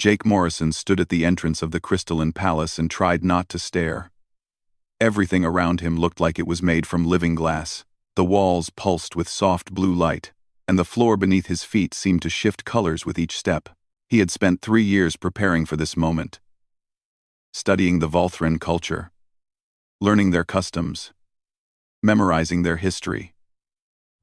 Jake Morrison stood at the entrance of the crystalline palace and tried not to stare. Everything around him looked like it was made from living glass. The walls pulsed with soft blue light, and the floor beneath his feet seemed to shift colors with each step. He had spent 3 years preparing for this moment, studying the Volthran culture, learning their customs, memorizing their history.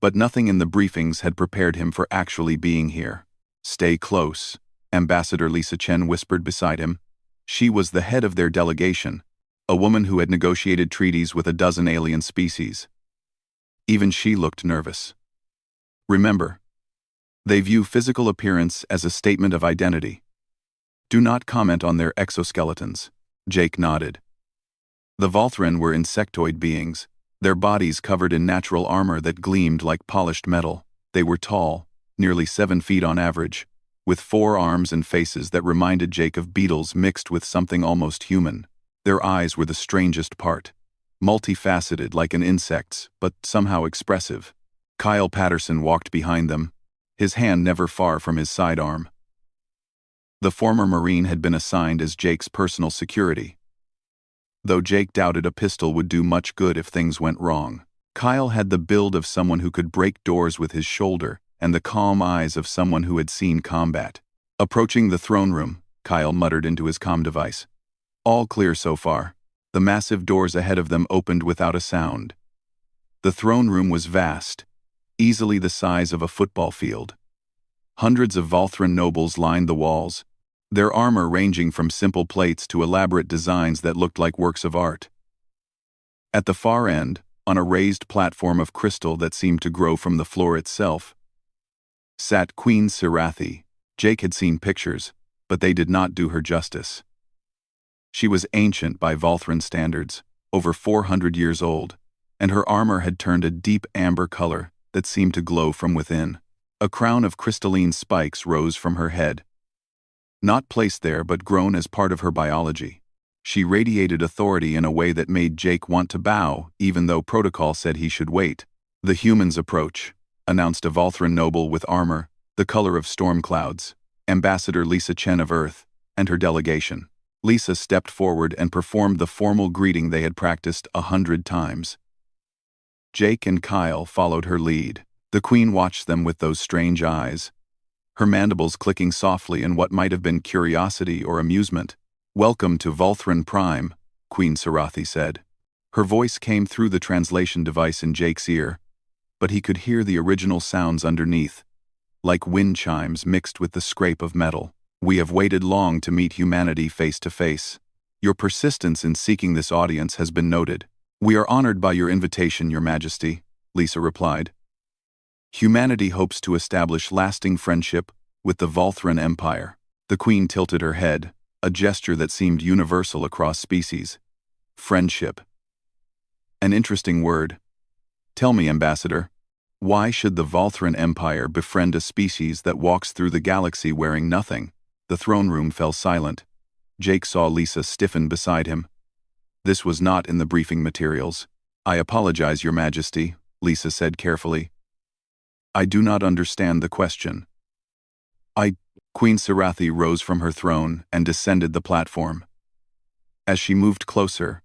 But nothing in the briefings had prepared him for actually being here. "Stay close," Ambassador Lisa Chen whispered beside him. She was the head of their delegation, a woman who had negotiated treaties with a dozen alien species. Even she looked nervous. "Remember, they view physical appearance as a statement of identity. Do not comment on their exoskeletons." Jake nodded. The Volthran were insectoid beings, their bodies covered in natural armor that gleamed like polished metal. They were tall, nearly 7 feet on average, with 4 arms and faces that reminded Jake of beetles mixed with something almost human. Their eyes were the strangest part, multifaceted like an insect's, but somehow expressive. Kyle Patterson walked behind them, his hand never far from his sidearm. The former Marine had been assigned as Jake's personal security, though Jake doubted a pistol would do much good if things went wrong. Kyle had the build of someone who could break doors with his shoulder and the calm eyes of someone who had seen combat. Approaching the throne room, Kyle muttered into his comm device. All clear so far. The massive doors ahead of them opened without a sound. The throne room was vast, easily the size of a football field. Hundreds of Volthran nobles lined the walls, their armor ranging from simple plates to elaborate designs that looked like works of art. At the far end, on a raised platform of crystal that seemed to grow from the floor itself, sat Queen Sirathi. Jake had seen pictures, but they did not do her justice. She was ancient by Volthran standards, over 400 years old, and her armor had turned a deep amber color that seemed to glow from within. A crown of crystalline spikes rose from her head, not placed there but grown as part of her biology. She radiated authority in a way that made Jake want to bow, even though protocol said he should wait. "The humans approach," announced a Volthran noble with armor, the color of storm clouds, Ambassador Lisa Chen of Earth, and her delegation. Lisa stepped forward and performed the formal greeting they had practiced 100 times. Jake and Kyle followed her lead. The Queen watched them with those strange eyes, her mandibles clicking softly in what might have been curiosity or amusement. "Welcome to Volthran Prime," Queen Sirathi said. Her voice came through the translation device in Jake's ear, but he could hear the original sounds underneath, like wind chimes mixed with the scrape of metal. "We have waited long to meet humanity face to face. Your persistence in seeking this audience has been noted. We are honored by your invitation, Your Majesty," Lisa replied. "Humanity hopes to establish lasting friendship with the Volthran Empire." The Queen tilted her head, a gesture that seemed universal across species. "Friendship. An interesting word. Tell me, Ambassador, why should the Volthran Empire befriend a species that walks through the galaxy wearing nothing?" The throne room fell silent. Jake saw Lisa stiffen beside him. "This was not in the briefing materials." "I apologize, Your Majesty," Lisa said carefully. "I do not understand the question." Queen Sirathi rose from her throne and descended the platform. As she moved closer,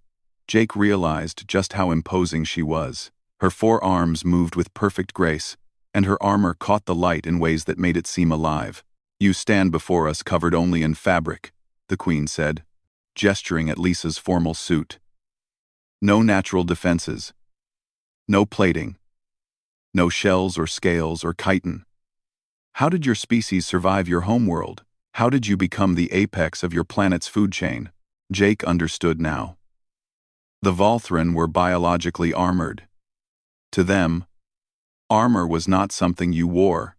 Jake realized just how imposing she was. Her 4 arms moved with perfect grace, and her armor caught the light in ways that made it seem alive. "You stand before us covered only in fabric," the Queen said, gesturing at Lisa's formal suit. "No natural defenses. No plating. No shells or scales or chitin. How did your species survive your homeworld? How did you become the apex of your planet's food chain?" Jake understood now. The Volthran were biologically armored. To them, armor was not something you wore.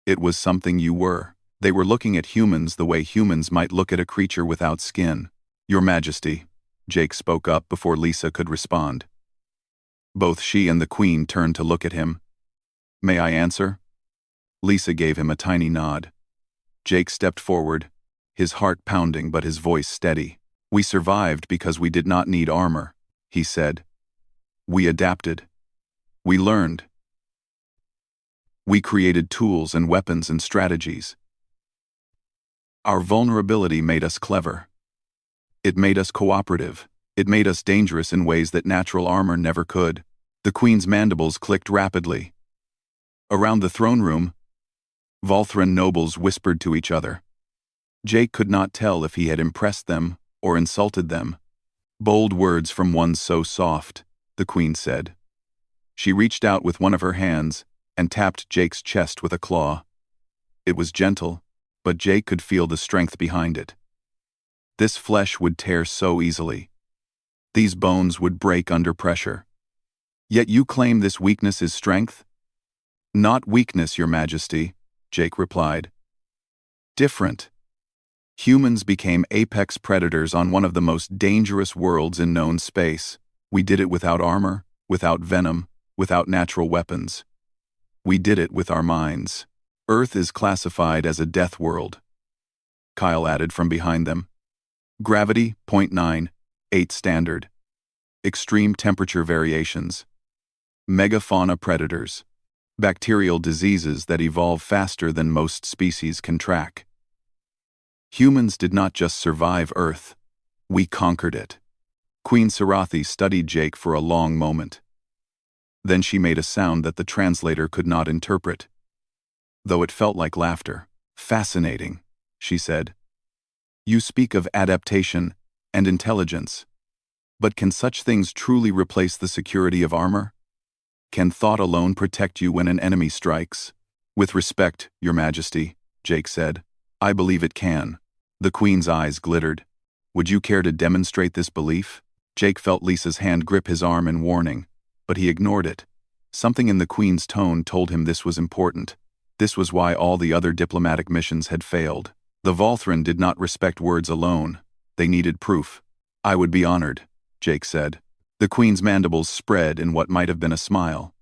It was something you were. They were looking at humans the way humans might look at a creature without skin. "Your Majesty," Jake spoke up before Lisa could respond. Both she and the Queen turned to look at him. "May I answer?" Lisa gave him a tiny nod. Jake stepped forward, his heart pounding but his voice steady. "We survived because we did not need armor," he said. "We adapted. We learned. We created tools and weapons and strategies. Our vulnerability made us clever. It made us cooperative. It made us dangerous in ways that natural armor never could. The Queen's mandibles clicked rapidly. Around the throne room, Volthran nobles whispered to each other. Jake could not tell if he had impressed them or insulted them. Bold words from one so soft, the Queen said. She reached out with one of her hands and tapped Jake's chest with a claw. It was gentle, but Jake could feel the strength behind it. This flesh would tear so easily. These bones would break under pressure. Yet you claim this weakness is strength? Not weakness, Your Majesty, Jake replied. Different. Humans became apex predators on one of the most dangerous worlds in known space. We did it without armor, without venom, without natural weapons. We did it with our minds. Earth is classified as a death world, Kyle added from behind them. Gravity, 0.98 standard. Extreme temperature variations. Megafauna predators. Bacterial diseases that evolve faster than most species can track. Humans did not just survive Earth. We conquered it. Queen Sarathi studied Jake for a long moment. Then she made a sound that the translator could not interpret. Though it felt like laughter. Fascinating, she said. You speak of adaptation and intelligence. But can such things truly replace the security of armor? Can thought alone protect you when an enemy strikes? With respect, Your Majesty, Jake said. I believe it can. The Queen's eyes glittered. Would you care to demonstrate this belief? Jake felt Lisa's hand grip his arm in warning, but he ignored it. Something in the Queen's tone told him this was important. This was why all the other diplomatic missions had failed. The Volthran did not respect words alone. They needed proof. I would be honored, Jake said. The Queen's mandibles spread in what might have been a smile.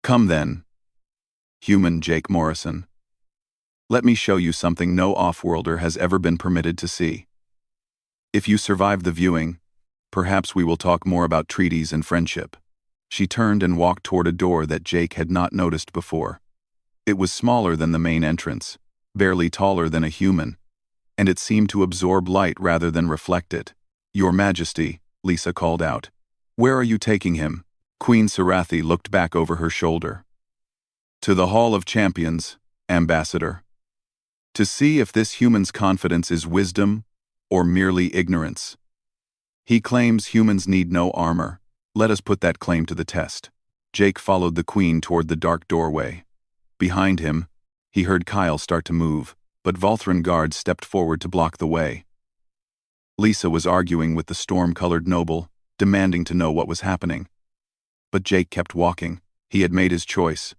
Come then, human Jake Morrison. Let me show you something no off-worlder has ever been permitted to see. If you survive the viewing, perhaps we will talk more about treaties and friendship. She turned and walked toward a door that Jake had not noticed before. It was smaller than the main entrance, barely taller than a human, and it seemed to absorb light rather than reflect it. Your Majesty, Lisa called out. Where are you taking him? Queen Sarathi looked back over her shoulder. To the Hall of Champions, Ambassador. To see if this human's confidence is wisdom or merely ignorance. He claims humans need no armor. Let us put that claim to the test. Jake followed the Queen toward the dark doorway. Behind him, he heard Kyle start to move, but Volthran guards stepped forward to block the way. Lisa was arguing with the storm-colored noble, demanding to know what was happening. But Jake kept walking. He had made his choice.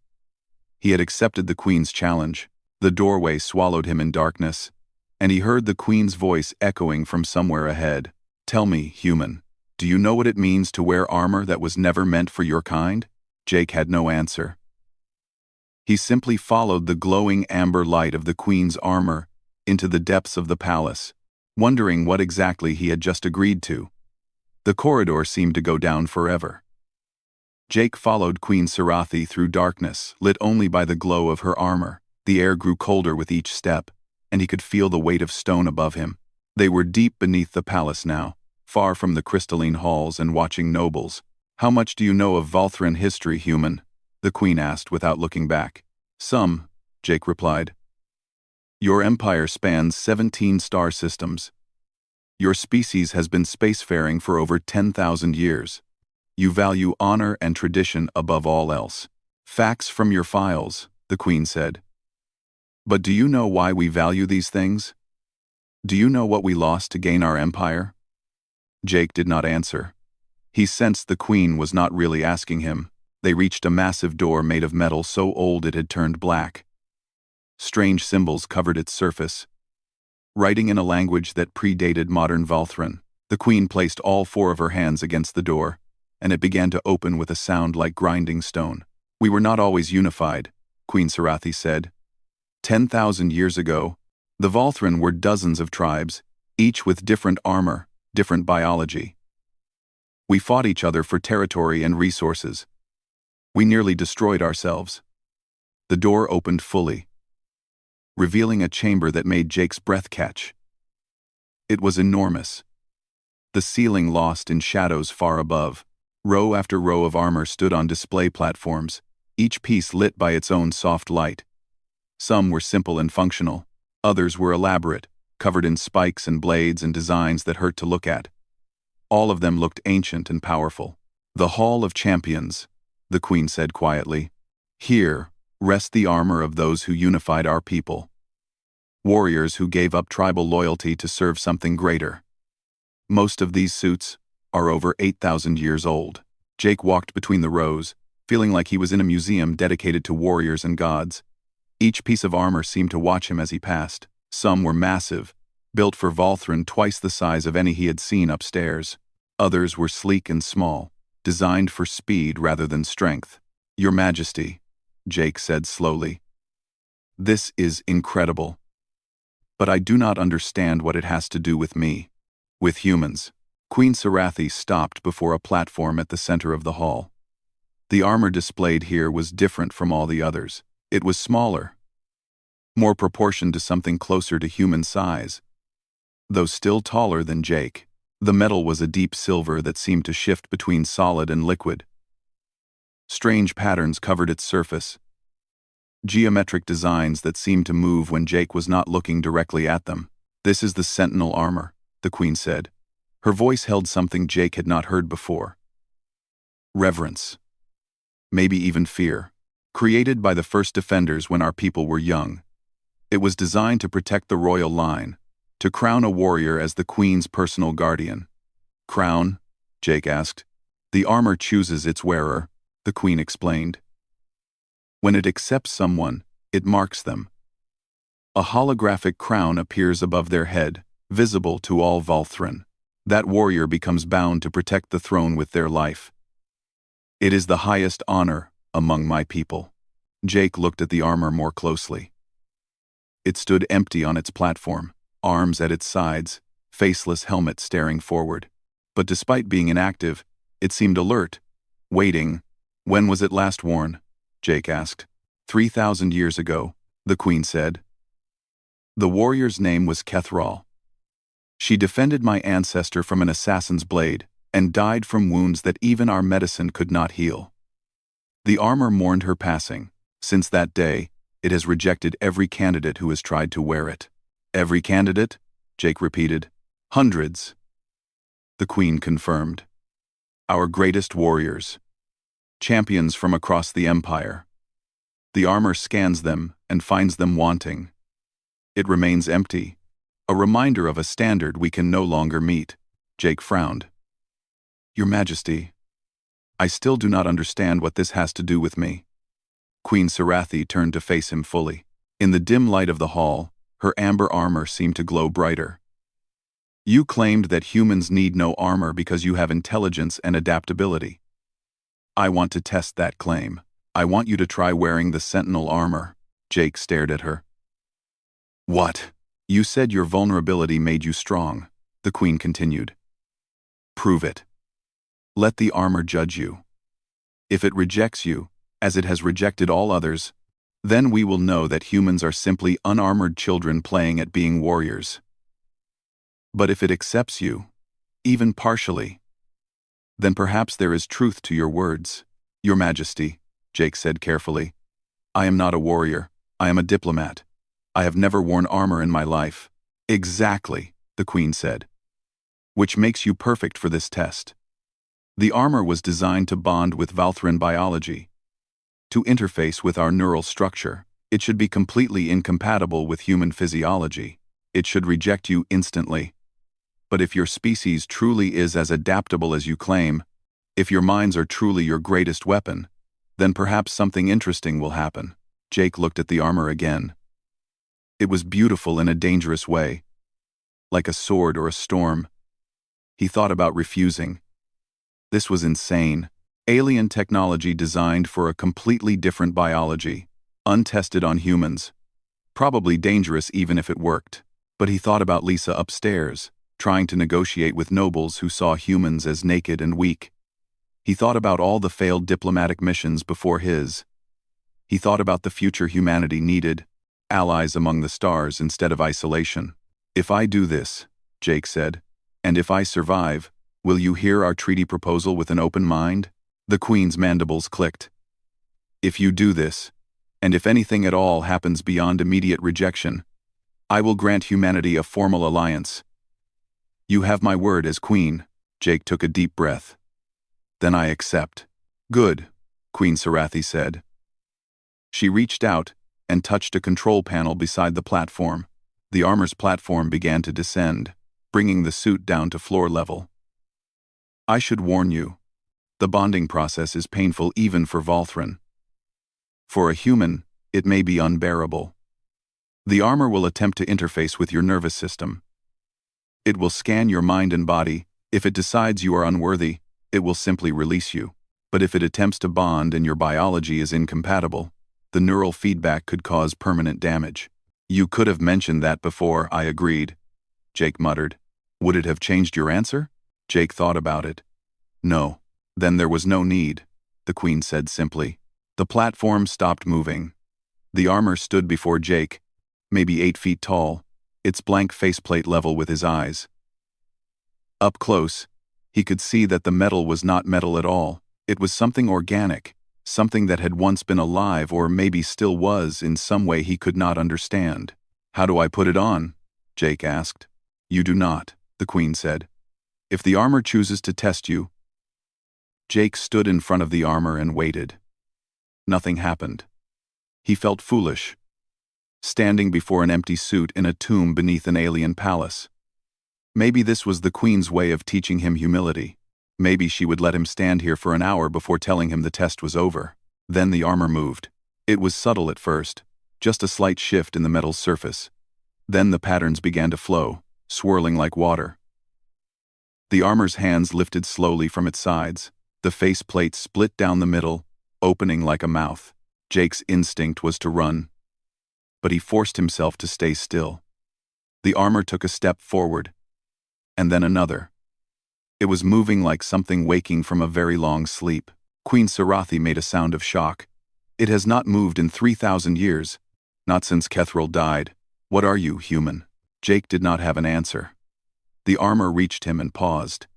He had accepted the Queen's challenge. The doorway swallowed him in darkness, and he heard the Queen's voice echoing from somewhere ahead. Tell me, human, do you know what it means to wear armor that was never meant for your kind? Jake had no answer. He simply followed the glowing amber light of the Queen's armor into the depths of the palace, wondering what exactly he had just agreed to. The corridor seemed to go down forever. Jake followed Queen Sarathi through darkness, lit only by the glow of her armor. The air grew colder with each step, and he could feel the weight of stone above him. They were deep beneath the palace now, far from the crystalline halls and watching nobles. How much do you know of Volthran history, human? The Queen asked without looking back. Some, Jake replied. Your empire spans 17 star systems. Your species has been spacefaring for over 10,000 years. You value honor and tradition above all else. Facts from your files, the Queen said. But do you know why we value these things? Do you know what we lost to gain our empire? Jake did not answer. He sensed the Queen was not really asking him. They reached a massive door made of metal so old it had turned black. Strange symbols covered its surface, writing in a language that predated modern Volthran. The Queen placed all 4 of her hands against the door, and it began to open with a sound like grinding stone. We were not always unified, Queen Sarathi said. 10,000 years ago, the Volthran were dozens of tribes, each with different armor, different biology. We fought each other for territory and resources. We nearly destroyed ourselves. The door opened fully. revealing a chamber that made Jake's breath catch. It was enormous. The ceiling lost in shadows far above. Row after row of armor stood on display platforms, each piece lit by its own soft light. Some were simple and functional, others were elaborate, covered in spikes and blades and designs that hurt to look at. All of them looked ancient and powerful. "The Hall of Champions," the Queen said quietly. "Here rest the armor of those who unified our people. Warriors who gave up tribal loyalty to serve something greater. Most of these suits are over 8,000 years old." Jake walked between the rows, feeling like he was in a museum dedicated to warriors and gods. Each piece of armor seemed to watch him as he passed. Some were massive, built for Volthran twice the size of any he had seen upstairs. Others were sleek and small, designed for speed rather than strength. "Your Majesty," Jake said slowly, "this is incredible. But I do not understand what it has to do with me, with humans." Queen Sarathi stopped before a platform at the center of the hall. The armor displayed here was different from all the others. It was smaller, more proportioned to something closer to human size. Though still taller than Jake, the metal was a deep silver that seemed to shift between solid and liquid. Strange patterns covered its surface, geometric designs that seemed to move when Jake was not looking directly at them. "This is the Sentinel armor," the Queen said. Her voice held something Jake had not heard before. Reverence. Maybe even fear. Created by the first defenders when our people were young. It was designed to protect the royal line, to crown a warrior as the Queen's personal guardian. "Crown?" Jake asked. "The armor chooses its wearer," the Queen explained. "When it accepts someone, it marks them. A holographic crown appears above their head, visible to all Volthran. That warrior becomes bound to protect the throne with their life. It is the highest honor among my people." Jake looked at the armor more closely. It stood empty on its platform, arms at its sides, faceless helmet staring forward. But despite being inactive, it seemed alert, waiting. "When was it last worn?" Jake asked. 3,000 years ago, the Queen said. "The warrior's name was Kethral. She defended my ancestor from an assassin's blade, and died from wounds that even our medicine could not heal. The armor mourned her passing. Since that day, it has rejected every candidate who has tried to wear it." "Every candidate?" Jake repeated. "Hundreds," the Queen confirmed. "Our greatest warriors. Champions from across the Empire. The armor scans them and finds them wanting. It remains empty, a reminder of a standard we can no longer meet." Jake frowned. "Your Majesty, I still do not understand what this has to do with me." Queen Sarathi turned to face him fully. In the dim light of the hall, her amber armor seemed to glow brighter. "You claimed that humans need no armor because you have intelligence and adaptability. I want to test that claim. I want you to try wearing the Sentinel armor." Jake stared at her. "What? You said your vulnerability made you strong," the Queen continued. "Prove it. Let the armor judge you. If it rejects you, as it has rejected all others, then we will know that humans are simply unarmored children playing at being warriors. But if it accepts you, even partially, then perhaps there is truth to your words." "Your Majesty," Jake said carefully, "I am not a warrior. I am a diplomat. I have never worn armor in my life." "Exactly," the Queen said. "Which makes you perfect for this test. The armor was designed to bond with Volthran biology, to interface with our neural structure. It should be completely incompatible with human physiology. It should reject you instantly. But if your species truly is as adaptable as you claim, if your minds are truly your greatest weapon, then perhaps something interesting will happen." Jake looked at the armor again. It was beautiful in a dangerous way, like a sword or a storm. He thought about refusing. This was insane. Alien technology designed for a completely different biology, untested on humans. Probably dangerous even if it worked. But he thought about Lisa upstairs, trying to negotiate with nobles who saw humans as naked and weak. He thought about all the failed diplomatic missions before his. He thought about the future humanity needed. allies among the stars instead of isolation. If I do this, Jake said, and if I survive, will you hear our treaty proposal with an open mind? The Queen's mandibles clicked. If you do this, and if anything at all happens beyond immediate rejection, I will grant humanity a formal alliance. You have my word as Queen. Jake took a deep breath. Then I accept. Good, Queen Sarathi said. She reached out and touched a control panel beside the platform. The armor's platform began to descend, bringing the suit down to floor level. I should warn you. The bonding process is painful even for Volthran. For a human, it may be unbearable. The armor will attempt to interface with your nervous system. It will scan your mind and body. If it decides you are unworthy, it will simply release you. But if it attempts to bond and your biology is incompatible, the neural feedback could cause permanent damage. You could have mentioned that before, I agreed, Jake muttered. Would it have changed your answer? Jake thought about it. No. Then there was no need, the Queen said simply. The platform stopped moving. The armor stood before Jake, maybe 8 feet tall, its blank faceplate level with his eyes. Up close, he could see that the metal was not metal at all. It was something organic, something that had once been alive or maybe still was in some way he could not understand. How do I put it on? Jake asked. You do not, the Queen said. If the armor chooses to test you. Jake stood in front of the armor and waited. Nothing happened. He felt foolish, standing before an empty suit in a tomb beneath an alien palace. Maybe this was the Queen's way of teaching him humility. Maybe she would let him stand here for an hour before telling him the test was over. Then the armor moved. It was subtle at first, just a slight shift in the metal's surface. Then the patterns began to flow, swirling like water. The armor's hands lifted slowly from its sides. The faceplate split down the middle, opening like a mouth. Jake's instinct was to run, but he forced himself to stay still. The armor took a step forward, and then another. It was moving like something waking from a very long sleep. Queen Sarathi made a sound of shock. It has not moved in 3,000 years, not since Kethril died. What are you, human? Jake did not have an answer. The armor reached him and paused.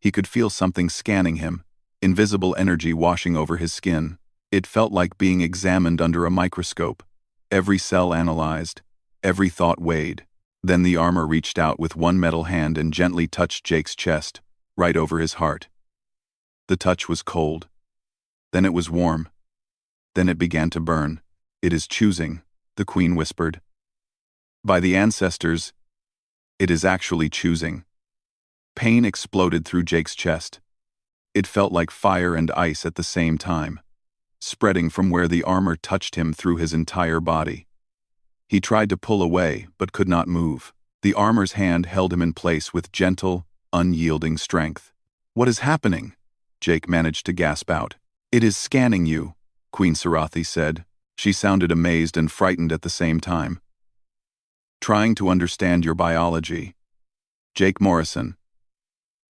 He could feel something scanning him, invisible energy washing over his skin. It felt like being examined under a microscope. Every cell analyzed, every thought weighed. Then the armor reached out with one metal hand and gently touched Jake's chest, right over his heart. The touch was cold. Then it was warm. Then it began to burn. It is choosing, the Queen whispered. By the ancestors, it is actually choosing. Pain exploded through Jake's chest. It felt like fire and ice at the same time, spreading from where the armor touched him through his entire body. He tried to pull away, but could not move. The armor's hand held him in place with gentle, unyielding strength. What is happening? Jake managed to gasp out. It is scanning you, Queen Sarathi said. She sounded amazed and frightened at the same time. Trying to understand your biology. Jake Morrison.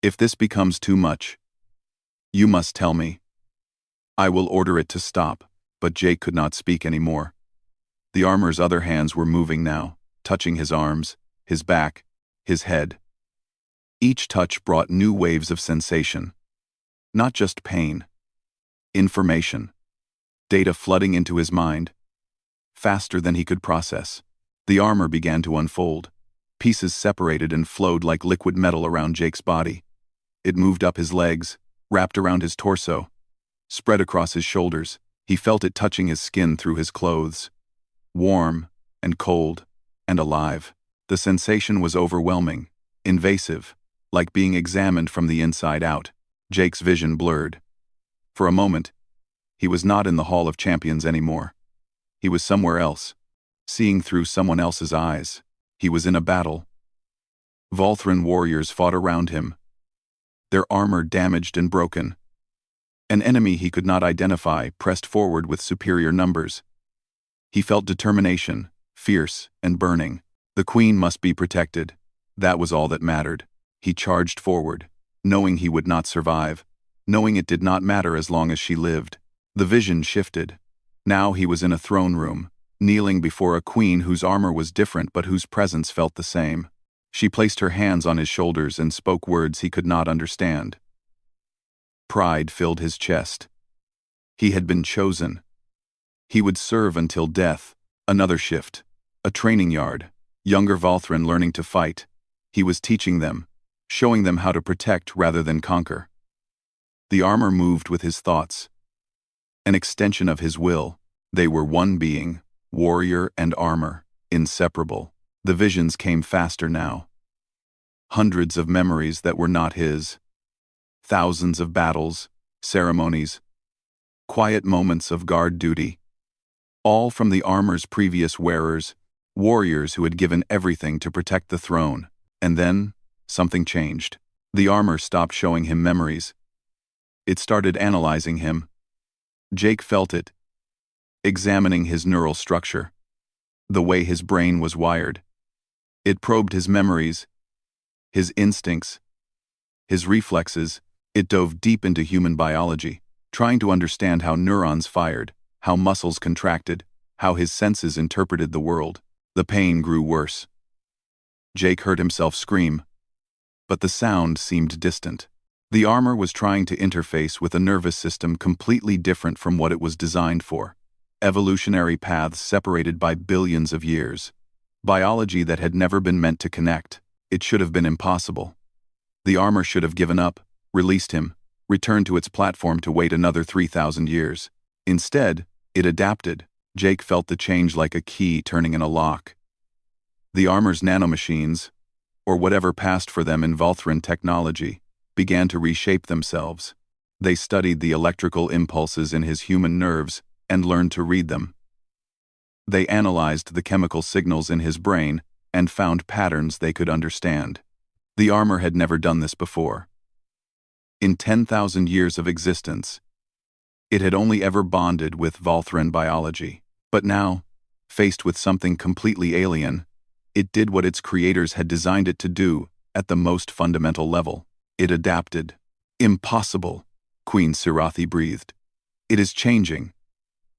If this becomes too much, you must tell me. I will order it to stop, but Jake could not speak anymore. The armor's other hands were moving now, touching his arms, his back, his head. Each touch brought new waves of sensation. Not just pain. Information. Data flooding into his mind. Faster than he could process. The armor began to unfold. Pieces separated and flowed like liquid metal around Jake's body. It moved up his legs, wrapped around his torso, spread across his shoulders. He felt it touching his skin through his clothes. Warm, and cold, and alive. The sensation was overwhelming, invasive, like being examined from the inside out. Jake's vision blurred. For a moment, he was not in the Hall of Champions anymore. He was somewhere else, seeing through someone else's eyes. He was in a battle. Volthran warriors fought around him, their armor damaged and broken. An enemy he could not identify pressed forward with superior numbers. He felt determination, fierce and burning. The Queen must be protected. That was all that mattered. He charged forward, knowing he would not survive, knowing it did not matter as long as she lived. The vision shifted. Now he was in a throne room, kneeling before a queen whose armor was different but whose presence felt the same. She placed her hands on his shoulders and spoke words he could not understand. Pride filled his chest. He had been chosen. He would serve until death. Another shift. A training yard. Younger Volthran learning to fight. He was teaching them, showing them how to protect rather than conquer. The armor moved with his thoughts. An extension of his will. They were one being, warrior and armor, inseparable. The visions came faster now. Hundreds of memories that were not his. Thousands of battles, ceremonies, quiet moments of guard duty. All from the armor's previous wearers, warriors who had given everything to protect the throne. And then, something changed. The armor stopped showing him memories. It started analyzing him. Jake felt it, examining his neural structure, the way his brain was wired. It probed his memories, his instincts, his reflexes. It dove deep into human biology, trying to understand how neurons fired, how muscles contracted, how his senses interpreted the world. The pain grew worse. Jake heard himself scream, but the sound seemed distant. The armor was trying to interface with a nervous system completely different from what it was designed for. Evolutionary paths separated by billions of years. Biology that had never been meant to connect. It should have been impossible. The armor should have given up, released him, returned to its platform to wait another 3,000 years. Instead, it adapted. Jake felt the change like a key turning in a lock. The armor's nanomachines, or whatever passed for them in Volthran technology, began to reshape themselves. They studied the electrical impulses in his human nerves and learned to read them. They analyzed the chemical signals in his brain and found patterns they could understand. The armor had never done this before. In 10,000 years of existence, it had only ever bonded with Volthran biology. But now, faced with something completely alien, it did what its creators had designed it to do at the most fundamental level. It adapted. Impossible, Queen Sirathi breathed. It is changing.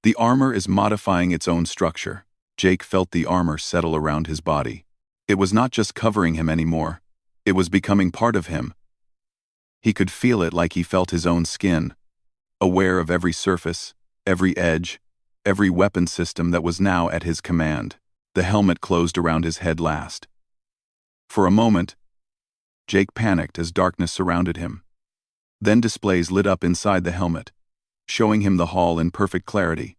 The armor is modifying its own structure. Jake felt the armor settle around his body. It was not just covering him anymore. It was becoming part of him. He could feel it like he felt his own skin, aware of every surface, every edge, every weapon system that was now at his command. The helmet closed around his head last. For a moment, Jake panicked as darkness surrounded him. Then displays lit up inside the helmet, showing him the hall in perfect clarity.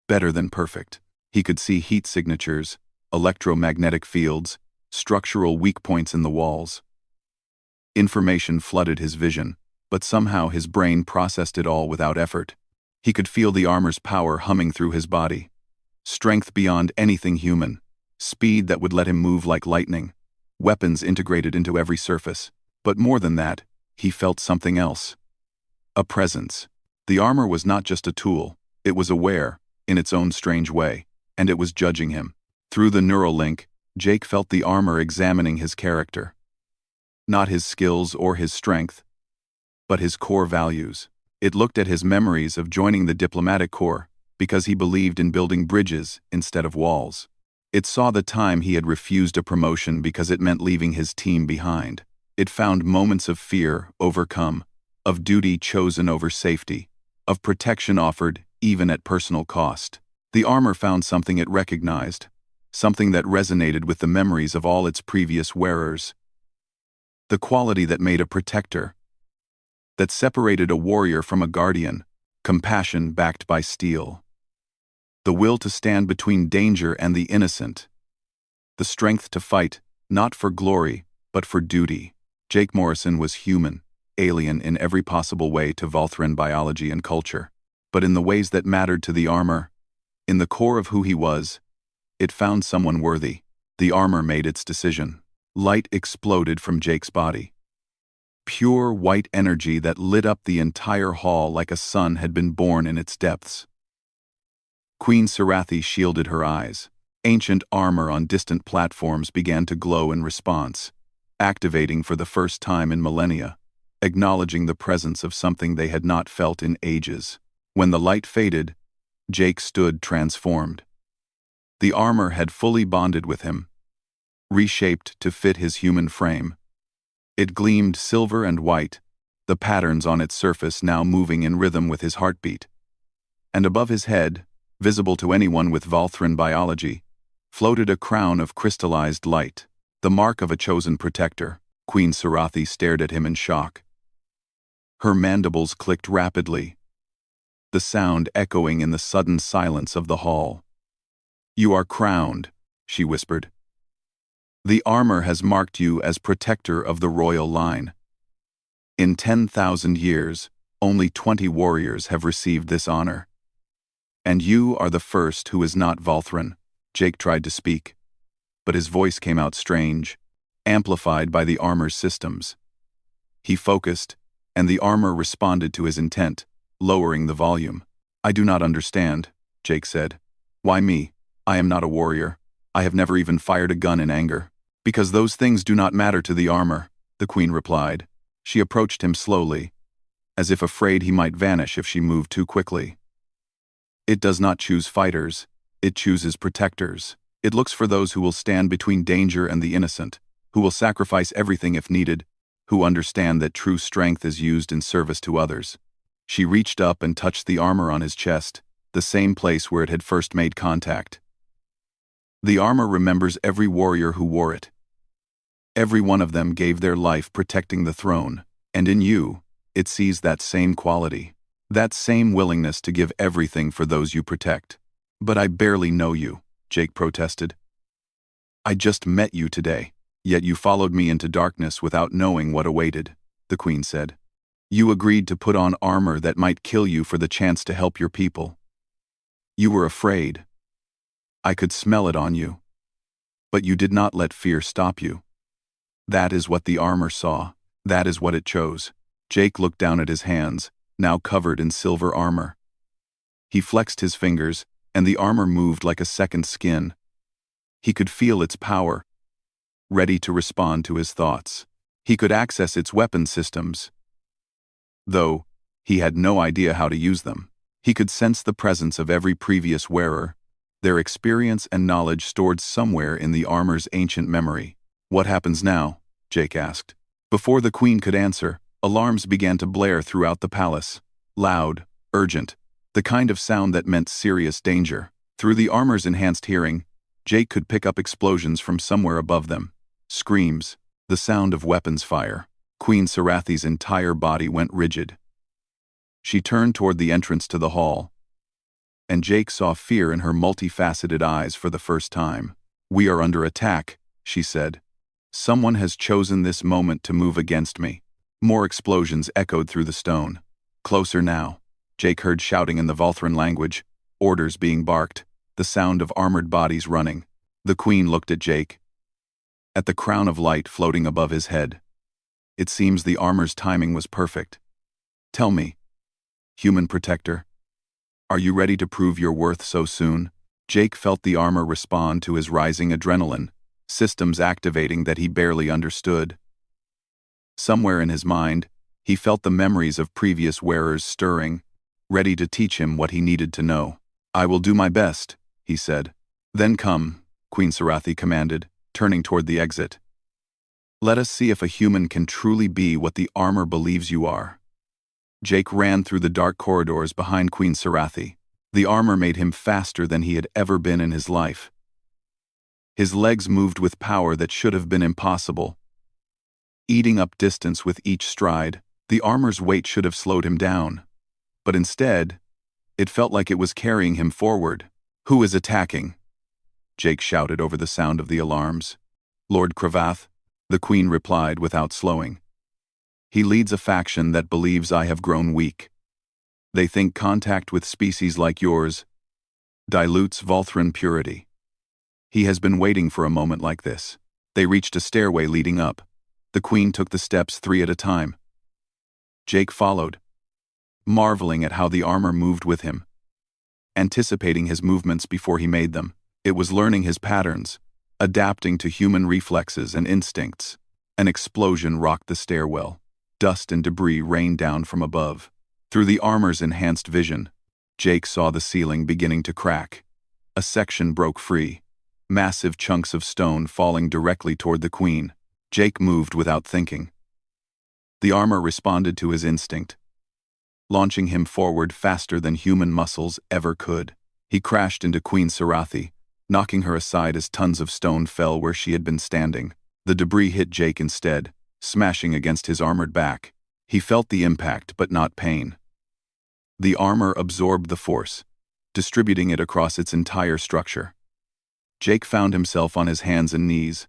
Better than perfect. He could see heat signatures, electromagnetic fields, structural weak points in the walls. Information flooded his vision, but somehow his brain processed it all without effort. He could feel the armor's power humming through his body. Strength beyond anything human. Speed that would let him move like lightning. Weapons integrated into every surface. But more than that, he felt something else. A presence. The armor was not just a tool. It was aware, in its own strange way, and it was judging him. Through the neural link, Jake felt the armor examining his character. Not his skills or his strength, but his core values. It looked at his memories of joining the diplomatic corps because he believed in building bridges instead of walls. It saw the time he had refused a promotion because it meant leaving his team behind. It found moments of fear overcome, of duty chosen over safety, of protection offered even at personal cost. The armor found something it recognized, something that resonated with the memories of all its previous wearers. The quality that made a protector, that separated a warrior from a guardian, compassion backed by steel. The will to stand between danger and the innocent. The strength to fight, not for glory, but for duty. Jake Morrison was human, alien in every possible way to Volthran biology and culture. But in the ways that mattered to the armor, in the core of who he was, it found someone worthy. The armor made its decision. Light exploded from Jake's body. Pure white energy that lit up the entire hall like a sun had been born in its depths. Queen Sirathi shielded her eyes. Ancient armor on distant platforms began to glow in response, activating for the first time in millennia, acknowledging the presence of something they had not felt in ages. When the light faded, Jake stood transformed. The armor had fully bonded with him, reshaped to fit his human frame. It gleamed silver and white, the patterns on its surface now moving in rhythm with his heartbeat. And above his head, visible to anyone with Volthran biology, floated a crown of crystallized light, the mark of a chosen protector. Queen Sarathi stared at him in shock. Her mandibles clicked rapidly, the sound echoing in the sudden silence of the hall. "You are crowned," she whispered. "The armor has marked you as protector of the royal line. In 10,000 years, only 20 warriors have received this honor. And you are the first who is not Volthran." Jake tried to speak, but his voice came out strange, amplified by the armor's systems. He focused, and the armor responded to his intent, lowering the volume. "I do not understand," Jake said. "Why me? I am not a warrior. I have never even fired a gun in anger." "Because those things do not matter to the armor," the queen replied. She approached him slowly, as if afraid he might vanish if she moved too quickly. "It does not choose fighters, it chooses protectors. It looks for those who will stand between danger and the innocent, who will sacrifice everything if needed, who understand that true strength is used in service to others." She reached up and touched the armor on his chest, the same place where it had first made contact. "The armor remembers every warrior who wore it. Every one of them gave their life protecting the throne, and in you, it sees that same quality, that same willingness to give everything for those you protect." "But I barely know you," Jake protested. "I just met you today, yet you followed me into darkness without knowing what awaited," the queen said. "You agreed to put on armor that might kill you for the chance to help your people. You were afraid. I could smell it on you. But you did not let fear stop you. That is what the armor saw. That is what it chose." Jake looked down at his hands, now covered in silver armor. He flexed his fingers, and the armor moved like a second skin. He could feel its power, ready to respond to his thoughts. He could access its weapon systems, though he had no idea how to use them. He could sense the presence of every previous wearer, their experience and knowledge stored somewhere in the armor's ancient memory. "What happens now?" Jake asked. Before the queen could answer, alarms began to blare throughout the palace. Loud, urgent, the kind of sound that meant serious danger. Through the armor's enhanced hearing, Jake could pick up explosions from somewhere above them. Screams, the sound of weapons fire. Queen Sarathi's entire body went rigid. She turned toward the entrance to the hall, and Jake saw fear in her multifaceted eyes for the first time. "We are under attack," she said. "Someone has chosen this moment to move against me." More explosions echoed through the stone. "Closer now," Jake heard shouting in the Volthran language, orders being barked, the sound of armored bodies running. The queen looked at Jake, at the crown of light floating above his head. It seems the armor's timing was perfect. "Tell me, human protector, are you ready to prove your worth so soon?" Jake felt the armor respond to his rising adrenaline, systems activating that he barely understood. Somewhere in his mind, he felt the memories of previous wearers stirring, ready to teach him what he needed to know. "I will do my best," he said. "Then come," Queen Sarathi commanded, turning toward the exit. "Let us see if a human can truly be what the armor believes you are." Jake ran through the dark corridors behind Queen Sarathi. The armor made him faster than he had ever been in his life. His legs moved with power that should have been impossible, eating up distance with each stride. The armor's weight should have slowed him down, but instead, it felt like it was carrying him forward. "Who is attacking?" Jake shouted over the sound of the alarms. "Lord Cravath," the queen replied without slowing. "He leads a faction that believes I have grown weak. They think contact with species like yours dilutes Volthran purity. He has been waiting for a moment like this." They reached a stairway leading up. The queen took the steps 3 at a time. Jake followed, marveling at how the armor moved with him, anticipating his movements before he made them. It was learning his patterns, adapting to human reflexes and instincts. An explosion rocked the stairwell. Dust and debris rained down from above. Through the armor's enhanced vision, Jake saw the ceiling beginning to crack. A section broke free, massive chunks of stone falling directly toward the queen. Jake moved without thinking. The armor responded to his instinct, launching him forward faster than human muscles ever could. He crashed into Queen Sarathi, knocking her aside as tons of stone fell where she had been standing. The debris hit Jake instead, smashing against his armored back. He felt the impact but not pain. The armor absorbed the force, distributing it across its entire structure. Jake found himself on his hands and knees,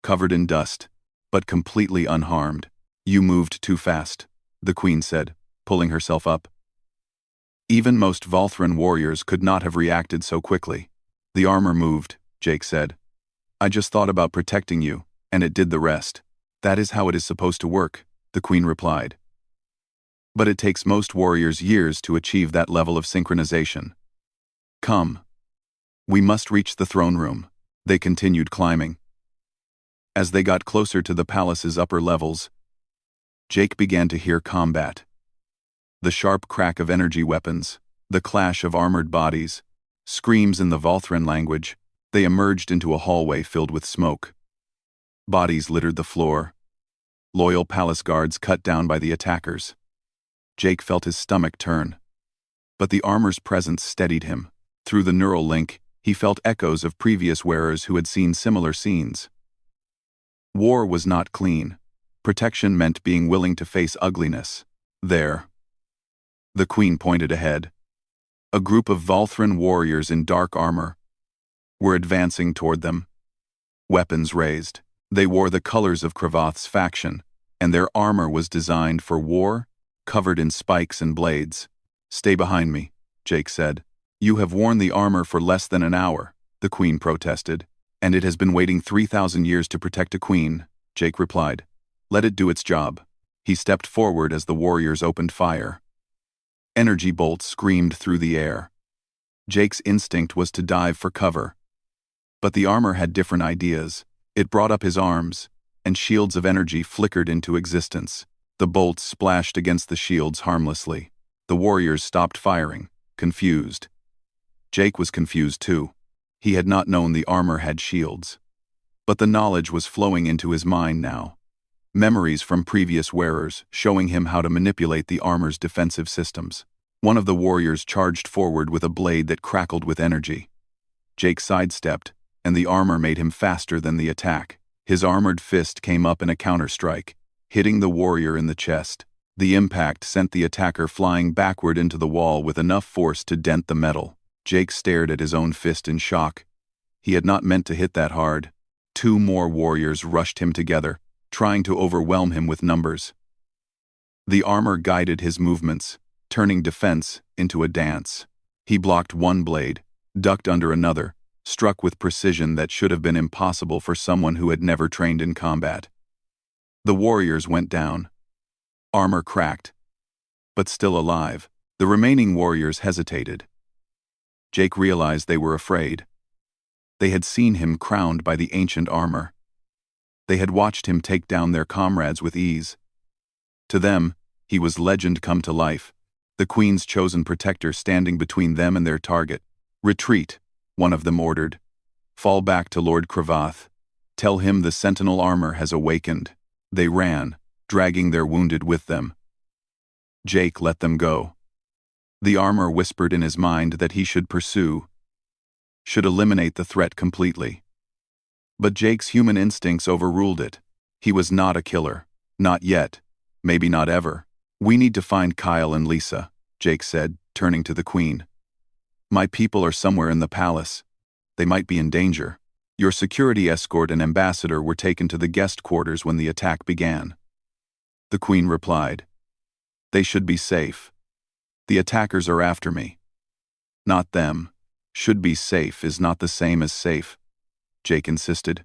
covered in dust, but completely unharmed. "You moved too fast," the queen said, pulling herself up. Even most Volthran warriors could not have reacted so quickly. "The armor moved," Jake said. "I just thought about protecting you, and it did the rest." "That is how it is supposed to work," the queen replied. "But it takes most warriors years to achieve that level of synchronization. Come. We must reach the throne room." They continued climbing. As they got closer to the palace's upper levels, Jake began to hear combat. The sharp crack of energy weapons, the clash of armored bodies, screams in the Volthran language. They emerged into a hallway filled with smoke. Bodies littered the floor. Loyal palace guards cut down by the attackers. Jake felt his stomach turn. But the armor's presence steadied him. Through the neural link, he felt echoes of previous wearers who had seen similar scenes. War was not clean. Protection meant being willing to face ugliness. There. The queen pointed ahead. A group of Volthran warriors in dark armor were advancing toward them, weapons raised. They wore the colors of Kravath's faction, and their armor was designed for war, covered in spikes and blades. "Stay behind me," Jake said. "You have worn the armor for less than an hour," the queen protested. "And it has been waiting 3,000 years to protect a queen," Jake replied. "Let it do its job." He stepped forward as the warriors opened fire. Energy bolts screamed through the air. Jake's instinct was to dive for cover. But the armor had different ideas. It brought up his arms, and shields of energy flickered into existence. The bolts splashed against the shields harmlessly. The warriors stopped firing, confused. Jake was confused too. He had not known the armor had shields. But the knowledge was flowing into his mind now. Memories from previous wearers showing him how to manipulate the armor's defensive systems. One of the warriors charged forward with a blade that crackled with energy. Jake sidestepped, and the armor made him faster than the attack. His armored fist came up in a counterstrike, hitting the warrior in the chest. The impact sent the attacker flying backward into the wall with enough force to dent the metal. Jake stared at his own fist in shock. He had not meant to hit that hard. 2 more warriors rushed him together, trying to overwhelm him with numbers. The armor guided his movements, turning defense into a dance. He blocked one blade, ducked under another, struck with precision that should have been impossible for someone who had never trained in combat. The warriors went down. Armor cracked. But still alive, the remaining warriors hesitated. Jake realized they were afraid. They had seen him crowned by the ancient armor. They had watched him take down their comrades with ease. To them, he was legend come to life, the queen's chosen protector standing between them and their target. "Retreat," one of them ordered. "Fall back to Lord Kravath. Tell him the sentinel armor has awakened." They ran, dragging their wounded with them. Jake let them go. The armor whispered in his mind that he should pursue, should eliminate the threat completely. But Jake's human instincts overruled it. He was not a killer. Not yet. Maybe not ever. "We need to find Kyle and Lisa," Jake said, turning to the queen. "My people are somewhere in the palace. They might be in danger. Your security escort and ambassador were taken to the guest quarters when the attack began." The queen replied, "They should be safe. The attackers are after me." "Not them. Should be safe is not the same as safe," Jake insisted.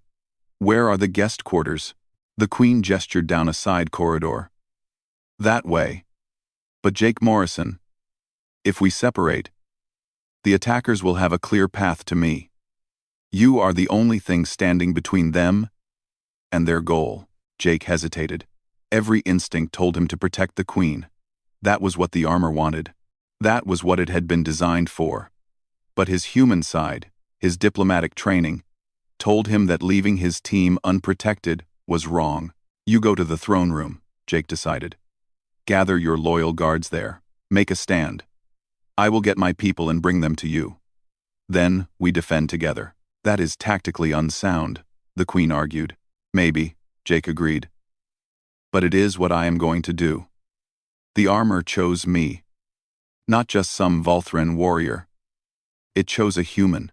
"Where are the guest quarters?" The queen gestured down a side corridor. "That way." "But Jake Morrison, if we separate, the attackers will have a clear path to me. You are the only thing standing between them and their goal." Jake hesitated. Every instinct told him to protect the queen. That was what the armor wanted. That was what it had been designed for. But his human side, his diplomatic training, told him that leaving his team unprotected was wrong. You go to the throne room, Jake decided. Gather your loyal guards there. Make a stand. I will get my people and bring them to you. Then, we defend together. That is tactically unsound, the Queen argued. Maybe, Jake agreed. But it is what I am going to do. The armor chose me. Not just some Volthran warrior. It chose a human.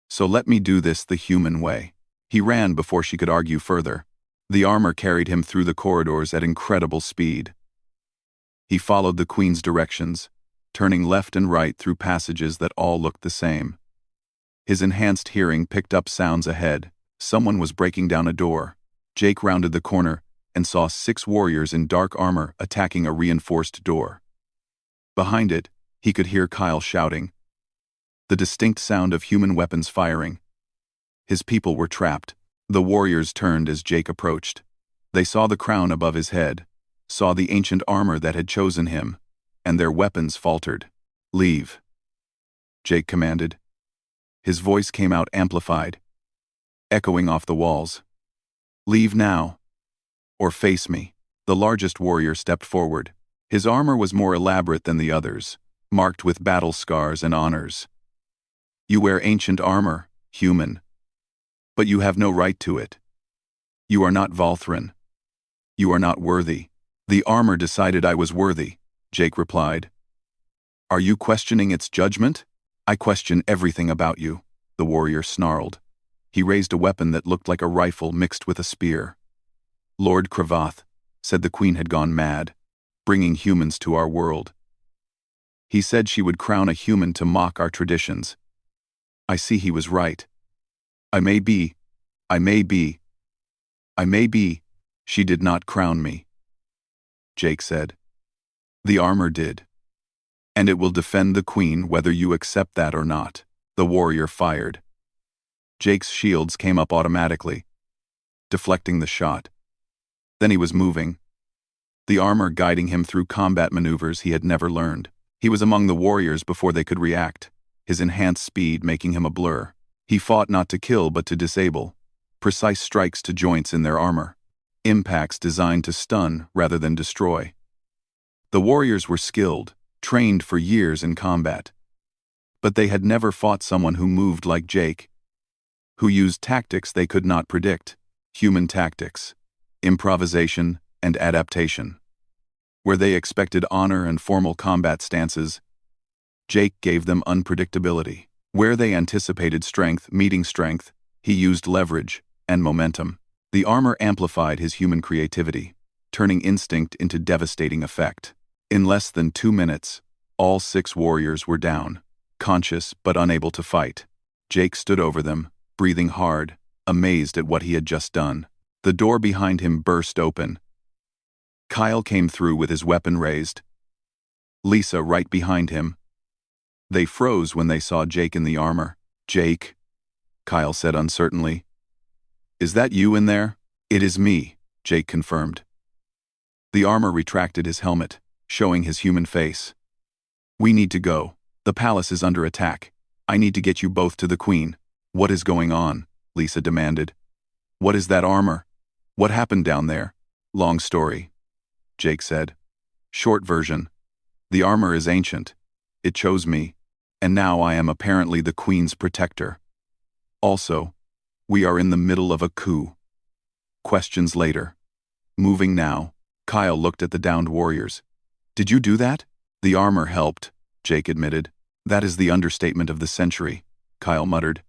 So let me do this the human way. He ran before she could argue further. The armor carried him through the corridors at incredible speed. He followed the Queen's directions, turning left and right through passages that all looked the same. His enhanced hearing picked up sounds ahead. Someone was breaking down a door. Jake rounded the corner and saw 6 warriors in dark armor attacking a reinforced door. Behind it, he could hear Kyle shouting. The distinct sound of human weapons firing. His people were trapped. The warriors turned as Jake approached. They saw the crown above his head, saw the ancient armor that had chosen him, and their weapons faltered. Leave, Jake commanded. His voice came out amplified, echoing off the walls. Leave now, or face me. The largest warrior stepped forward. His armor was more elaborate than the others, marked with battle scars and honors. You wear ancient armor, human. But you have no right to it. You are not Volthran. You are not worthy. The armor decided I was worthy, Jake replied. Are you questioning its judgment? I question everything about you, the warrior snarled. He raised a weapon that looked like a rifle mixed with a spear. Lord Cravath said the Queen had gone mad, bringing humans to our world. He said she would crown a human to mock our traditions. I see he was right. I may be. She did not crown me, Jake said. The armor did. And it will defend the Queen whether you accept that or not. The warrior fired. Jake's shields came up automatically, deflecting the shot. Then he was moving, the armor guiding him through combat maneuvers he had never learned. He was among the warriors before they could react, his enhanced speed making him a blur. He fought not to kill but to disable, precise strikes to joints in their armor, impacts designed to stun rather than destroy. The warriors were skilled, trained for years in combat. But they had never fought someone who moved like Jake, who used tactics they could not predict, human tactics, improvisation, and adaptation. Where they expected honor and formal combat stances, Jake gave them unpredictability. Where they anticipated strength meeting strength, he used leverage and momentum. The armor amplified his human creativity, turning instinct into devastating effect. In less than 2 minutes, all 6 warriors were down, conscious but unable to fight. Jake stood over them, breathing hard, amazed at what he had just done. The door behind him burst open. Kyle came through with his weapon raised. Lisa right behind him. They froze when they saw Jake in the armor. Jake, Kyle said uncertainly. Is that you in there? It is me, Jake confirmed. The armor retracted his helmet, showing his human face. We need to go. The palace is under attack. I need to get you both to the Queen. What is going on? Lisa demanded. What is that armor? What happened down there? Long story, Jake said. Short version. The armor is ancient. It chose me, and now I am apparently the Queen's protector. Also, we are in the middle of a coup. Questions later. Moving now, Kyle looked at the downed warriors. Did you do that? The armor helped, Jake admitted. That is the understatement of the century, Kyle muttered.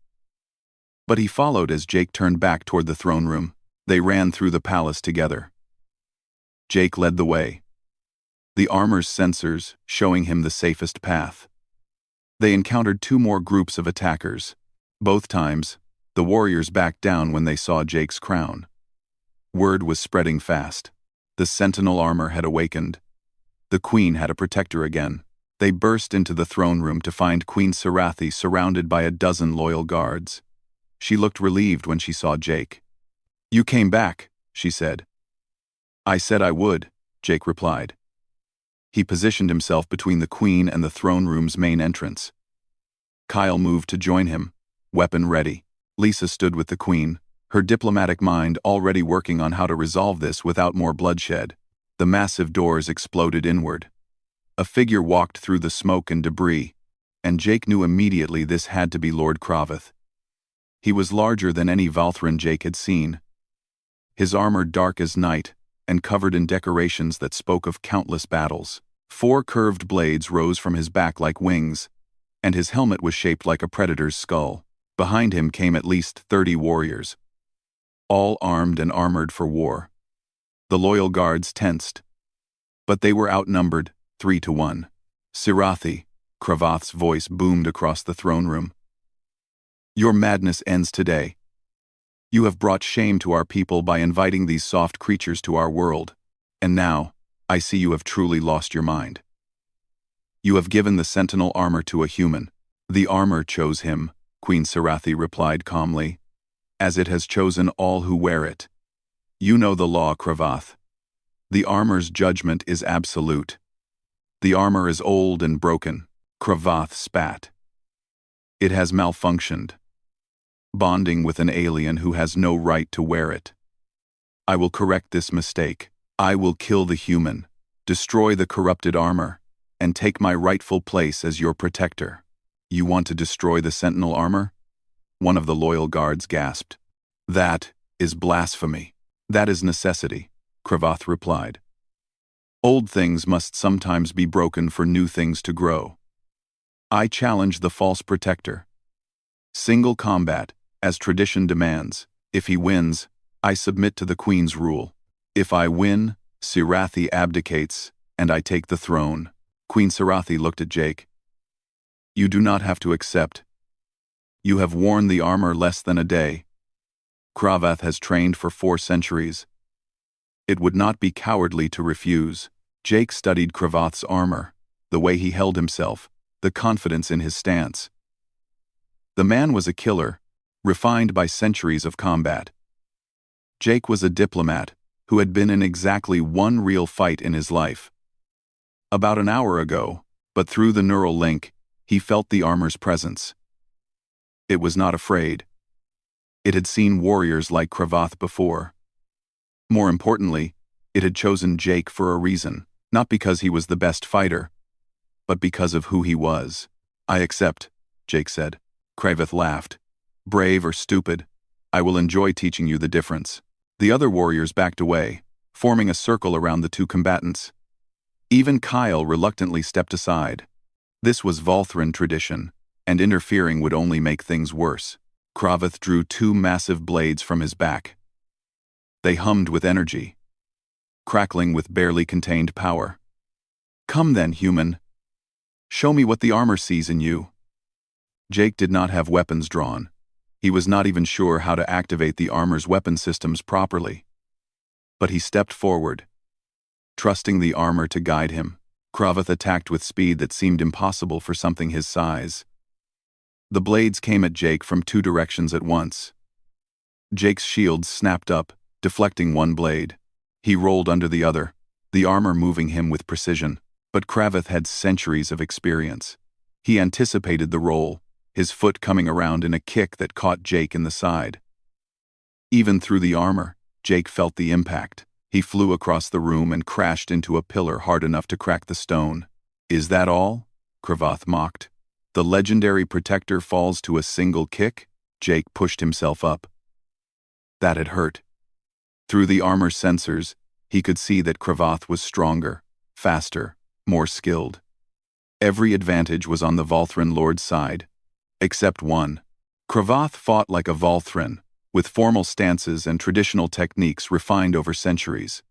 But he followed as Jake turned back toward the throne room. They ran through the palace together. Jake led the way, the armor's sensors showing him the safest path. They encountered 2 more groups of attackers. Both times, the warriors backed down when they saw Jake's crown. Word was spreading fast. The sentinel armor had awakened. The Queen had a protector again. They burst into the throne room to find Queen Sarathi surrounded by a dozen loyal guards. She looked relieved when she saw Jake. You came back, she said. I said I would, Jake replied. He positioned himself between the Queen and the throne room's main entrance. Kyle moved to join him, weapon ready. Lisa stood with the Queen, her diplomatic mind already working on how to resolve this without more bloodshed. The massive doors exploded inward. A figure walked through the smoke and debris, and Jake knew immediately this had to be Lord Kraveth. He was larger than any Valthran Jake had seen. His armor dark as night, and covered in decorations that spoke of countless battles. 4 curved blades rose from his back like wings, and his helmet was shaped like a predator's skull. Behind him came at least 30 warriors, all armed and armored for war. The loyal guards tensed, but they were outnumbered, 3-1. Sirathi, Kravath's voice boomed across the throne room. Your madness ends today. You have brought shame to our people by inviting these soft creatures to our world, and now, I see you have truly lost your mind. You have given the sentinel armor to a human. The armor chose him, Queen Sirathi replied calmly, as it has chosen all who wear it. You know the law, Kravath. The armor's judgment is absolute. The armor is old and broken, Kravath spat. It has malfunctioned, bonding with an alien who has no right to wear it. I will correct this mistake. I will kill the human, destroy the corrupted armor, and take my rightful place as your protector. You want to destroy the sentinel armor? One of the loyal guards gasped. That is blasphemy. That is necessity, Kravath replied. Old things must sometimes be broken for new things to grow. I challenge the false protector. Single combat, as tradition demands. If he wins, I submit to the Queen's rule. If I win, Sirathi abdicates, and I take the throne. Queen Sirathi looked at Jake. You do not have to accept. You have worn the armor less than a day. Kravath has trained for 4 centuries. It would not be cowardly to refuse. Jake studied Kravath's armor, the way he held himself, the confidence in his stance. The man was a killer, refined by centuries of combat. Jake was a diplomat who had been in exactly one real fight in his life. About an hour ago, but through the neural link, he felt the armor's presence. It was not afraid. It had seen warriors like Kravath before. More importantly, it had chosen Jake for a reason, not because he was the best fighter, but because of who he was. I accept, Jake said. Kraveth laughed. Brave or stupid, I will enjoy teaching you the difference. The other warriors backed away, forming a circle around the 2 combatants. Even Kyle reluctantly stepped aside. This was Valthran tradition, and interfering would only make things worse. Kraveth drew 2 massive blades from his back. They hummed with energy, crackling with barely contained power. Come then, human. Show me what the armor sees in you. Jake did not have weapons drawn. He was not even sure how to activate the armor's weapon systems properly. But he stepped forward, trusting the armor to guide him. Kraveth attacked with speed that seemed impossible for something his size. The blades came at Jake from 2 directions at once. Jake's shield snapped up, deflecting one blade. He rolled under the other, the armor moving him with precision. But Kraveth had centuries of experience. He anticipated the roll, his foot coming around in a kick that caught Jake in the side. Even through the armor, Jake felt the impact. He flew across the room and crashed into a pillar hard enough to crack the stone. Is that all? Kravath mocked. The legendary protector falls to a single kick? Jake pushed himself up. That had hurt. Through the armor's sensors, he could see that Kravath was stronger, faster, more skilled. Every advantage was on the Valthran Lord's side, except one. Kravath fought like a Valthran, with formal stances and traditional techniques refined over centuries.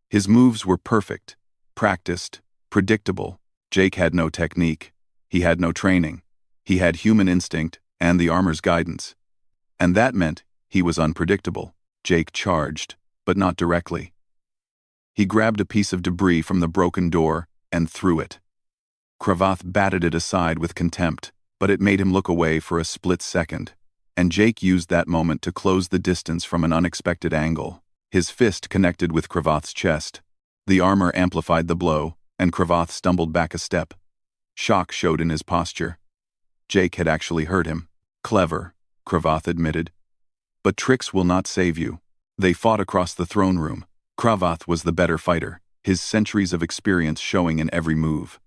His moves were perfect, practiced, predictable. Jake had no technique. He had no training. He had human instinct and the armor's guidance. And that meant he was unpredictable. Jake charged, but not directly. He grabbed a piece of debris from the broken door and threw it. Kravath batted it aside with contempt, but it made him look away for a split second, and Jake used that moment to close the distance from an unexpected angle. His fist connected with Kravath's chest. The armor amplified the blow, and Kravath stumbled back a step. Shock showed in his posture. Jake had actually heard him. Clever, Cravath admitted. But tricks will not save you. They fought across the throne room. Cravath was the better fighter, his centuries of experience showing in every move.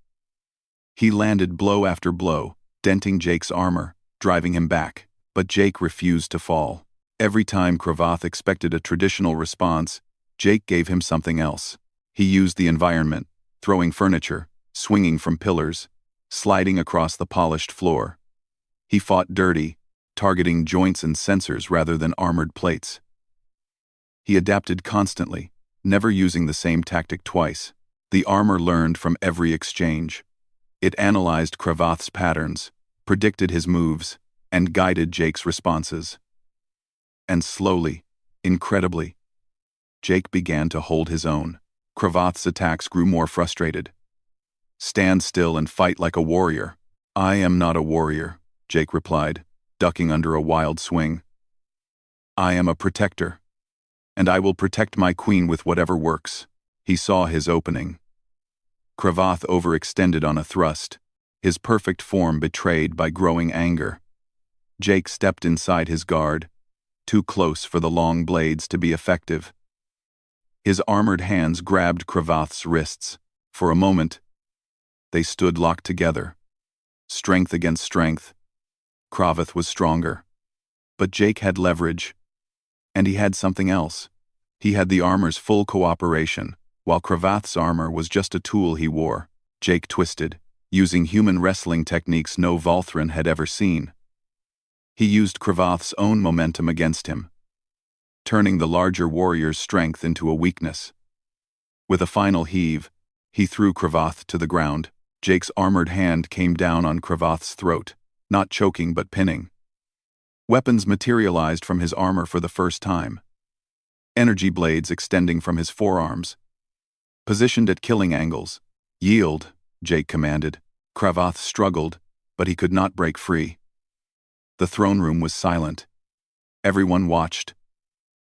He landed blow after blow, denting Jake's armor, driving him back, but Jake refused to fall. Every time Cravath expected a traditional response, Jake gave him something else. He used the environment, throwing furniture, swinging from pillars, sliding across the polished floor. He fought dirty, targeting joints and sensors rather than armored plates. He adapted constantly, never using the same tactic twice. The armor learned from every exchange. It analyzed Cravath's patterns, predicted his moves, and guided Jake's responses. And slowly, incredibly, Jake began to hold his own. Cravath's attacks grew more frustrated. "Stand still and fight like a warrior." "I am not a warrior," Jake replied, ducking under a wild swing. "I am a protector. And I will protect my queen with whatever works." He saw his opening. Cravath overextended on a thrust, his perfect form betrayed by growing anger. Jake stepped inside his guard, too close for the long blades to be effective. His armored hands grabbed Cravath's wrists. For a moment, they stood locked together. Strength against strength. Cravath was stronger. But Jake had leverage. And he had something else. He had the armor's full cooperation, while Cravath's armor was just a tool he wore. Jake twisted, using human wrestling techniques no Volthran had ever seen. He used Cravath's own momentum against him, turning the larger warrior's strength into a weakness. With a final heave, he threw Cravath to the ground. Jake's armored hand came down on Cravath's throat, not choking but pinning. Weapons materialized from his armor for the first time. Energy blades extending from his forearms, positioned at killing angles. "Yield," Jake commanded. Cravath struggled, but he could not break free. The throne room was silent. Everyone watched,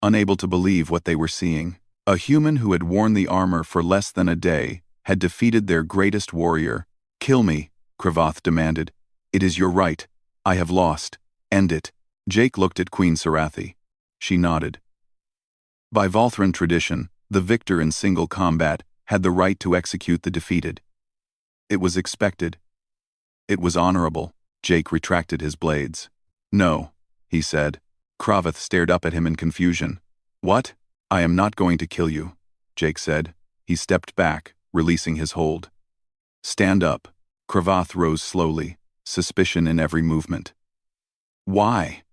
unable to believe what they were seeing. A human who had worn the armor for less than a day had defeated their greatest warrior. "Kill me," Cravath demanded. "It is your right. I have lost. End it." Jake looked at Queen Sarathi. She nodded. By Volthran tradition, the victor in single combat had the right to execute the defeated. It was expected. It was honorable. Jake retracted his blades. "No," he said. Cravath stared up at him in confusion. "What?" "I am not going to kill you," Jake said. He stepped back, releasing his hold. "Stand up." Cravath rose slowly, suspicion in every movement. "Why?"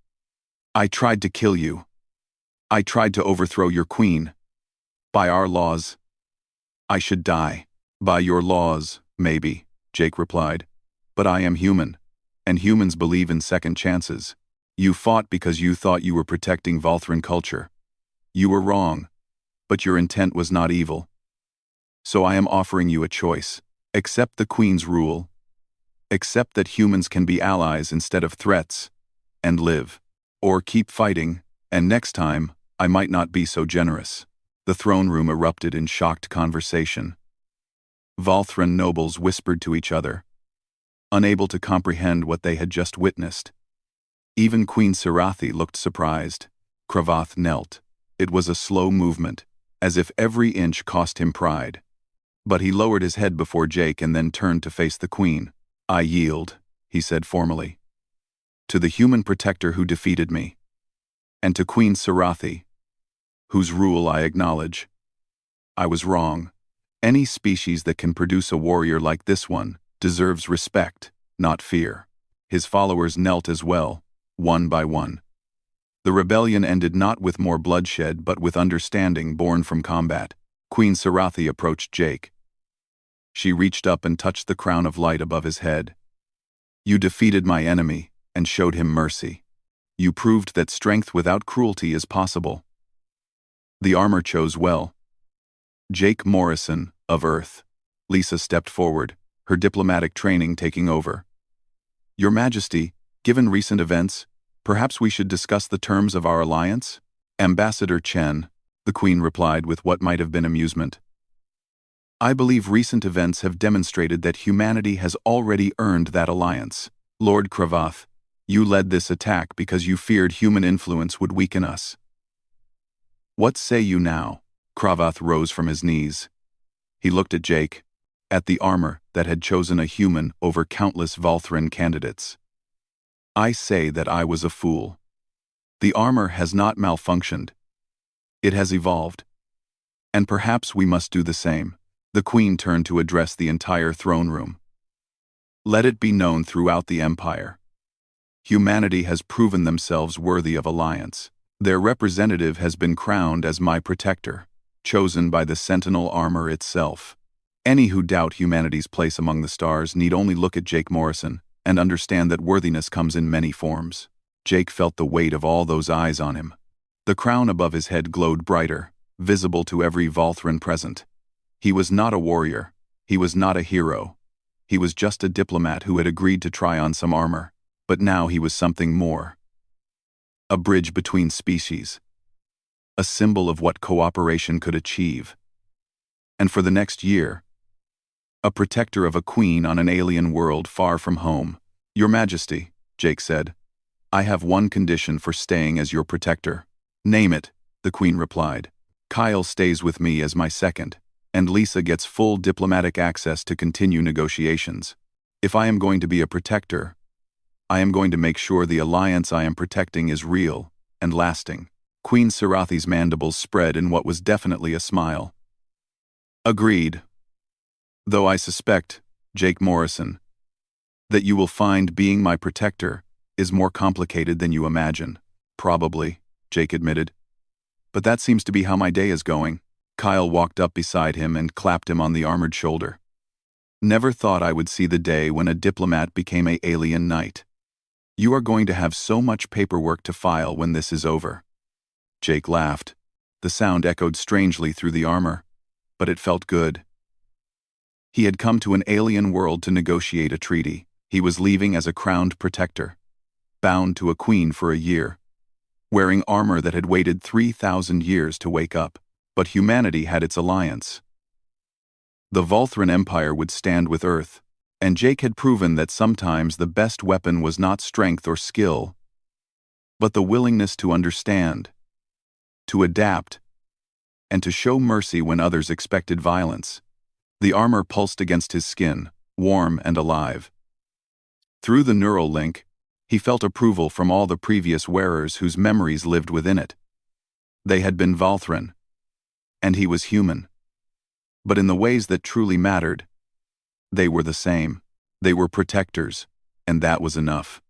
"I tried to kill you. I tried to overthrow your queen. By our laws, I should die." "By your laws, maybe," Jake replied. "But I am human, and humans believe in second chances. You fought because you thought you were protecting Volthran culture. You were wrong, but your intent was not evil. So I am offering you a choice. Accept the Queen's rule. Accept that humans can be allies instead of threats, and live. Or keep fighting, and next time, I might not be so generous." The throne room erupted in shocked conversation. Volthran nobles whispered to each other, unable to comprehend what they had just witnessed. Even Queen Sarathi looked surprised. Cravath knelt. It was a slow movement, as if every inch cost him pride. But he lowered his head before Jake and then turned to face the queen. "I yield," he said formally. "To the human protector who defeated me. And to Queen Sarathi, whose rule I acknowledge. I was wrong. Any species that can produce a warrior like this one deserves respect, not fear." His followers knelt as well, one by one. The rebellion ended not with more bloodshed but with understanding born from combat. Queen Sarathi approached Jake. She reached up and touched the crown of light above his head. "You defeated my enemy and showed him mercy. You proved that strength without cruelty is possible. The armor chose well." "Jake Morrison, of Earth." Lisa stepped forward, her diplomatic training taking over. "Your Majesty, given recent events, perhaps we should discuss the terms of our alliance?" "Ambassador Chen," the Queen replied with what might have been amusement. "I believe recent events have demonstrated that humanity has already earned that alliance. Lord Cravath, you led this attack because you feared human influence would weaken us. What say you now? Cravath rose from his knees. He looked at Jake, at the armor that had chosen a human over countless Volthran candidates. I say that I was a fool. The armor has not malfunctioned. It has evolved. And perhaps we must do the same. The Queen turned to address the entire throne room. Let it be known throughout the Empire. Humanity has proven themselves worthy of alliance. Their representative has been crowned as my protector, chosen by the Sentinel armor itself. Any who doubt humanity's place among the stars need only look at Jake Morrison and understand that worthiness comes in many forms. Jake felt the weight of all those eyes on him. The crown above his head glowed brighter, visible to every Volthran present. He was not a warrior. He was not a hero. He was just a diplomat who had agreed to try on some armor, but now he was something more. A bridge between species. A symbol of what cooperation could achieve. And for the next year, a protector of a queen on an alien world far from home. Your Majesty, Jake said, I have one condition for staying as your protector. Name it, the Queen replied. Kyle stays with me as my second, and Lisa gets full diplomatic access to continue negotiations. If I am going to be a protector, I am going to make sure the alliance I am protecting is real and lasting. Queen Sarathi's mandibles spread in what was definitely a smile. Agreed. Though I suspect, Jake Morrison, that you will find being my protector is more complicated than you imagine. Probably, Jake admitted. But that seems to be how my day is going. Kyle walked up beside him and clapped him on the armored shoulder. Never thought I would see the day when a diplomat became an alien knight. You are going to have so much paperwork to file when this is over. Jake laughed. The sound echoed strangely through the armor, but it felt good. He had come to an alien world to negotiate a treaty. He was leaving as a crowned protector, bound to a queen for a year, wearing armor that had waited 3,000 years to wake up. But humanity had its alliance. The Volthran Empire would stand with Earth, and Jake had proven that sometimes the best weapon was not strength or skill, but the willingness to understand, to adapt, and to show mercy when others expected violence. The armor pulsed against his skin, warm and alive. Through the neural link, he felt approval from all the previous wearers whose memories lived within it. They had been Volthran, and he was human. But in the ways that truly mattered, they were the same. They were protectors, and that was enough.